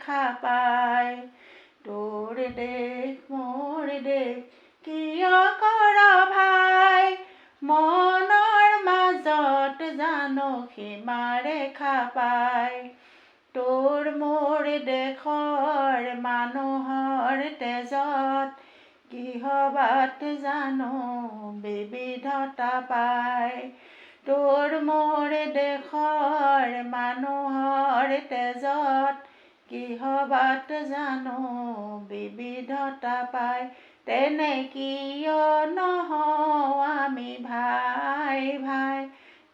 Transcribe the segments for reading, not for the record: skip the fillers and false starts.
দেখা পায় তোৰ দেশ মোৰ দেশ কিয় কৰ ভাই মনৰ মাজত জানো সীমাৰেখা পায় তোৰ মোৰ দেশৰ মানুহৰ তেজত কিহবাত জানো বিবিধতা পায় তোৰ মোৰ দেশৰ মানুহৰ তেজত কিহবাত জানো বিবিধতা পায় তেনে কিয় নহওঁ আমি ভাই ভাই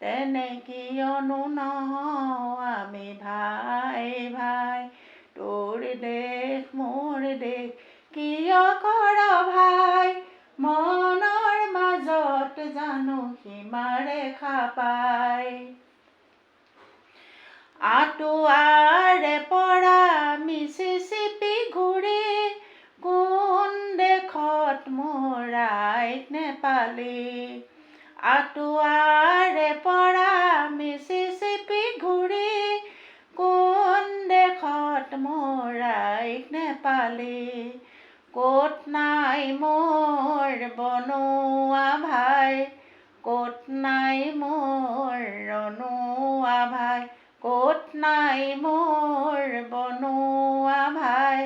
তেনে কিয়নো নহওঁ আমি ভাই ভাই তোৰ দেশ মোৰ দেশ কিয় কৰ ভাই মনৰ মাজত জানো সীমাৰেখা পায় আঁটুৱাৰে পৰা মিচিচিপি ঘূৰি কোন দেশত মোৰ আইক নেপালী আঁটুৱাৰে পৰা মিচিচিপি ঘূৰি কোন দেশত মোৰ আইক নেপালী ক'ত নাই মোৰ বনুৱা ভাই ক'ত নাই মোৰ ৰণুৱা ভাই ক'ত নাই মোৰ বনুৱা ভাই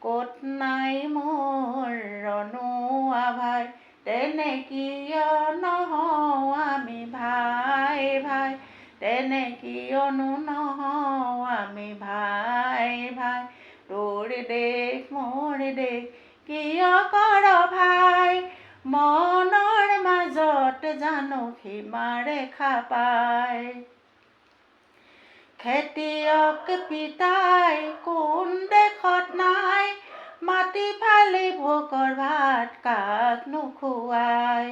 ক'ত নাই মোৰ ৰণুৱা ভাই তেনে কিয় নহওঁ আমি ভাই ভাই তেনে কিয়নো নহওঁ আমি ভাই ভাই তোৰ দেশ মোৰ দেশ কিয় কৰ ভাই মনৰ মাজত জানো সীমাৰেখা পায় খেতিয়ক পিতাই কোন দেশত নাই মাটি ফালি ভোকৰ ভাত কাক নোখোৱাই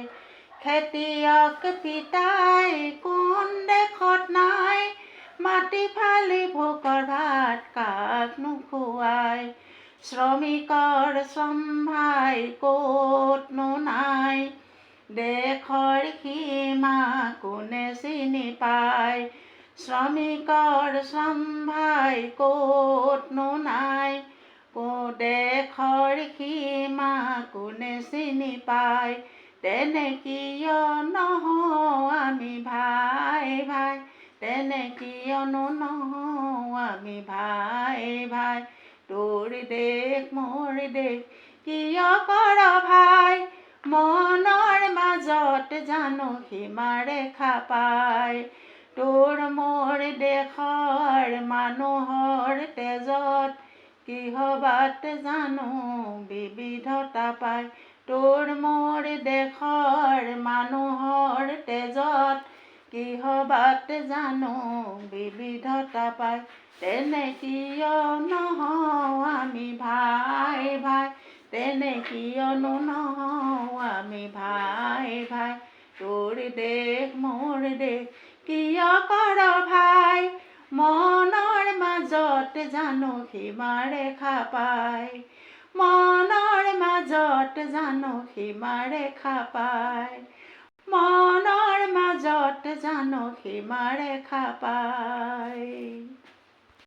খেতিয়ক পিতাই কোন দেশত নাই মাটি ফালি ভোকৰ ভাত কাক নোখোৱাই শ্ৰমিকৰ শ্ৰমভাই ক'তনো নাই দেশৰ সীমা কোনে চিনি পায় শ্ৰমিকৰ শ্ৰমভাই ক'তনো নাই দেশৰ সীমা কোনে চিনি পায় তেনে কিয় নহওঁ আমি ভাই ভাই তেনে কিয়নো নহওঁ আমি ভাই ভাই তোৰ দেশ মোৰ দেশ কিয় কৰ ভাই মনৰ মাজত জানো সীমাৰেখা পায় তোৰ মোৰ দেশৰ মানুহৰ তেজত কিহবাত জানো বিবিধতা পায় তোৰ মোৰ দেশৰ মানুহৰ তেজত কিহবাত জানো বিবিধতা পায় তেনে কিয় নহওঁ আমি ভাই ভাই তেনে কিয়নো নহওঁ আমি ভাই ভাই তোৰ দেশ মোৰ দেশ কিয় কৰ ভাই মনৰ মাজত জানো সীমাৰেখা পায় মনৰ মাজত জানো সীমাৰেখা পায় মনৰ মাজত জানো সীমাৰেখা পায়